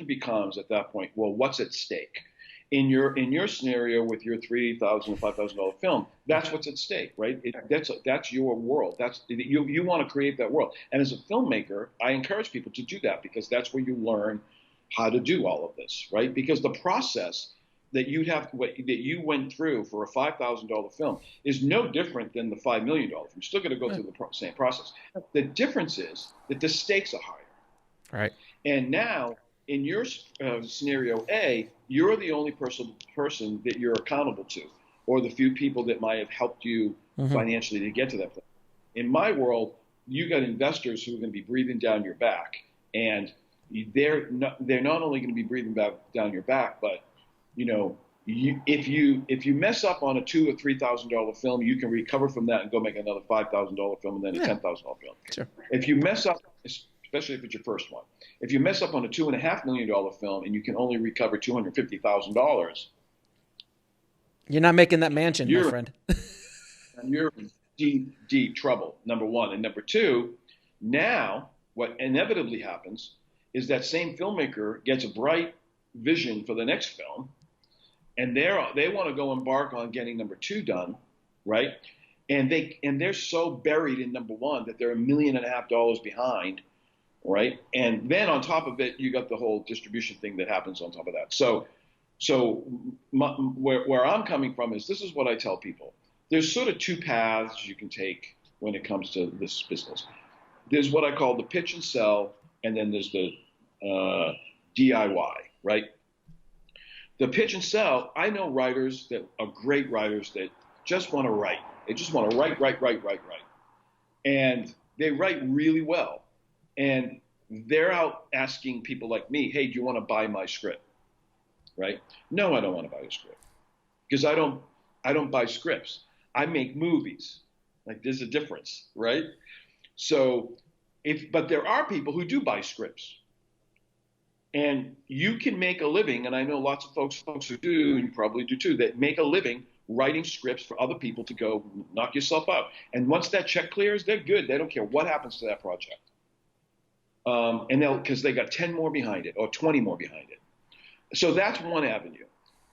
question becomes at that point, well, what's at stake? In your scenario with your $3,000, $5,000 film, that's what's at stake, right? That's your world. That's you want to create that world. And as a filmmaker, I encourage people to do that because that's where you learn how to do all of this, right? Because the process that that you went through for a $5,000 film is no different than the $5 million film. You're still going to go through the same process. The difference is that the stakes are higher. Right. And now, in your scenario A, you're the only person that you're accountable to, or the few people that might have helped you financially to get to that place. In my world, you got investors who are going to be breathing down your back, and they're not only going to be breathing down your back, but if you mess up on a $2,000 or $3,000 film, you can recover from that and go make another $5,000 film and then a $10,000 film. Sure. If you mess up, especially if it's your first one, if you mess up on a $2.5 million film and you can only recover $250,000, you're not making that mansion, my friend. You're in deep trouble. Number one, and number two, now what inevitably happens is that same filmmaker gets a bright vision for the next film, and they want to go embark on getting number two done, right? And they're so buried in number one that they're $1.5 million behind, right? And then on top of it, you got the whole distribution thing that happens on top of that. So where I'm coming from is this is what I tell people. There's sort of two paths you can take when it comes to this business. There's what I call the pitch and sell, and then there's the DIY, right? The pitch and sell, I know writers that are great writers that just want to write. They just want to write. And they write really well. And they're out asking people like me, hey, do you want to buy my script? Right? No, I don't want to buy a script. Because I don't buy scripts. I make movies. Like, there's a difference, right? So, but there are people who do buy scripts. And you can make a living, and I know lots of folks who do, and you probably do too, that make a living writing scripts for other people to go knock yourself out. And once that check clears, they're good. They don't care what happens to that project. And because they got 10 more behind it or 20 more behind it. So that's one avenue.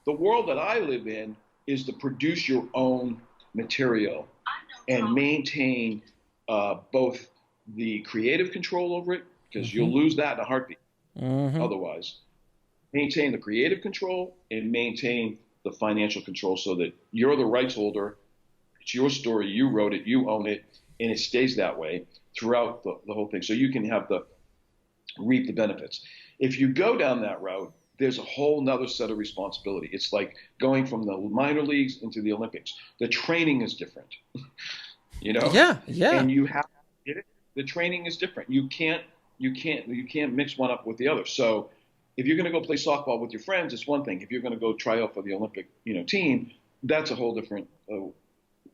The world that I live in is to produce your own material and maintain both the creative control over it, because you'll lose that in a heartbeat. Otherwise, maintain the creative control and maintain the financial control so that you're the rights holder. It's your story. You wrote it. You own it. And it stays that way throughout the whole thing. So you can reap the benefits. If you go down that route, there's a whole nother set of responsibility. It's like going from the minor leagues into the Olympics. The training is different. Yeah. And you have to get it. The training is different. You can't mix one up with the other. So if you're going to go play softball with your friends, it's one thing. If you're going to go try out for the Olympic, team, that's a whole different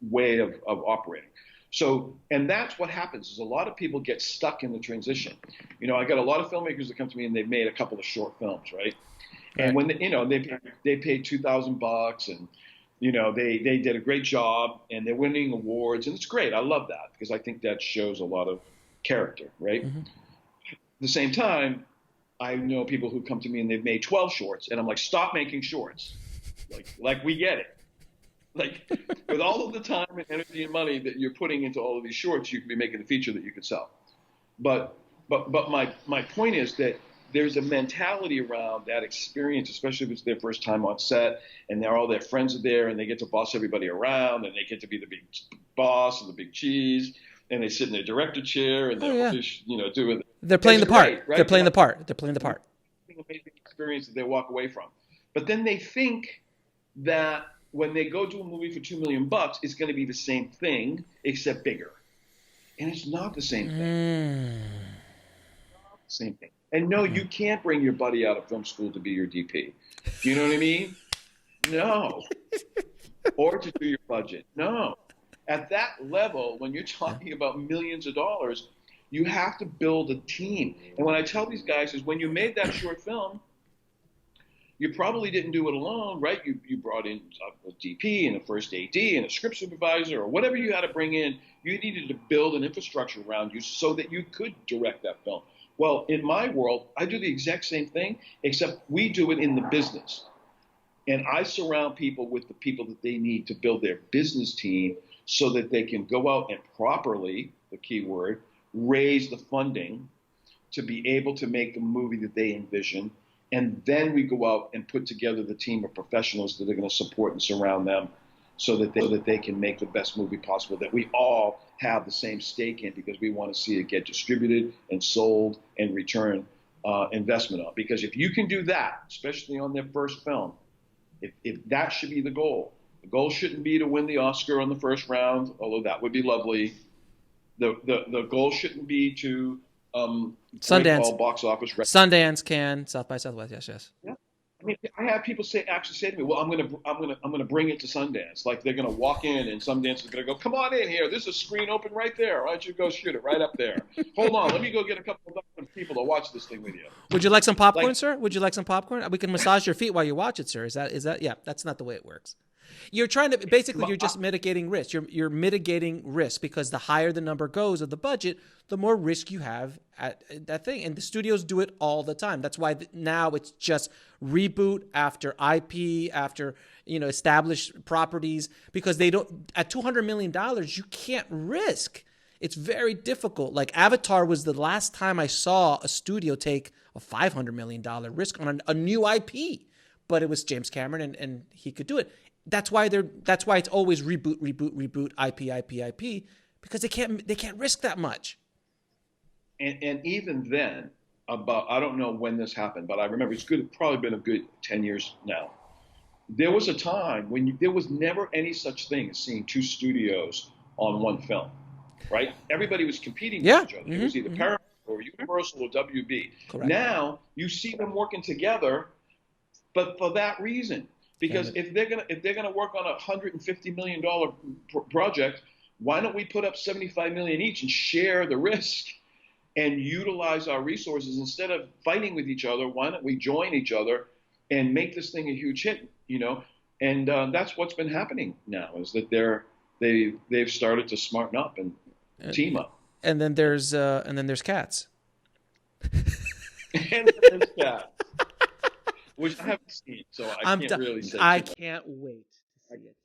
way of operating. So, and that's what happens is a lot of people get stuck in the transition. I got a lot of filmmakers that come to me and they've made a couple of short films, right? And when they paid $2,000 and they did a great job and they're winning awards, and it's great. I love that because I think that shows a lot of character, right? At the same time, I know people who come to me and they've made 12 shorts, and I'm like, stop making shorts. Like we get it. Like, with all of the time and energy and money that you're putting into all of these shorts, you could be making a feature that you could sell. But my point is that there's a mentality around that experience, especially if it's their first time on set and all their friends are there and they get to boss everybody around and they get to be the big boss and the big cheese. And they sit in their director chair and they're doing. They're playing the part. Great, right? They're playing the part. They're playing the part. Amazing experience that they walk away from. But then they think that when they go do a movie for $2 million, it's going to be the same thing except bigger, and it's not the same thing. Same thing. And no, you can't bring your buddy out of film school to be your DP. Do you know what I mean? No. Or to do your budget. No. At that level, when you're talking about millions of dollars, you have to build a team. And what I tell these guys is when you made that short film, you probably didn't do it alone, right? You brought in a DP and a first AD and a script supervisor or whatever you had to bring in. You needed to build an infrastructure around you so that you could direct that film. Well, in my world, I do the exact same thing, except we do it in the business. And I surround people with the people that they need to build their business team so that they can go out and properly, the key word, raise the funding to be able to make the movie that they envision. And then we go out and put together the team of professionals that are going to support and surround them so that they can make the best movie possible that we all have the same stake in, because we want to see it get distributed and sold and return investment on. Because if you can do that, especially on their first film, if that should be the goal. The goal shouldn't be to win the Oscar on the first round, although that would be lovely. The goal shouldn't be to Sundance, all box office. Sundance, Cannes, South by Southwest. Yes. Yeah. I mean, I have people actually say to me, "Well, I'm gonna bring it to Sundance." Like they're gonna walk in, and Sundance is gonna go, "Come on in here. There's a screen open right there. Why don't you go shoot it right up there? Hold on, let me go get a couple of dozen people to watch this thing with you." Would you like some popcorn, sir? Would you like some popcorn? We can massage your feet while you watch it, sir. Is that? Yeah, that's not the way it works. You're trying to basically you're just mitigating risk. You're mitigating risk because the higher the number goes of the budget, the more risk you have at that thing. And the studios do it all the time. That's why now it's just reboot after IP, after established properties, because they don't at $200 million you can't risk. It's very difficult. Like Avatar was the last time I saw a studio take a $500 million risk on a new IP, but it was James Cameron and he could do it. That's why it's always reboot, IP, because they can't risk that much. And even then, I don't know when this happened, but I remember it's probably been a good 10 years now. There was a time when there was never any such thing as seeing two studios on one film, right? Everybody was competing with each other. It was either Paramount or Universal or WB. Correct. Now you see them working together, but for that reason. Because if they're gonna work on a $150 million project, why don't we put up $75 million each and share the risk and utilize our resources instead of fighting with each other? Why don't we join each other and make this thing a huge hit? And that's what's been happening now, is that they've started to smarten up and team up. And then there's Cats. And there's Cats. Which I haven't seen, so I can't really say. I can't wait to see it.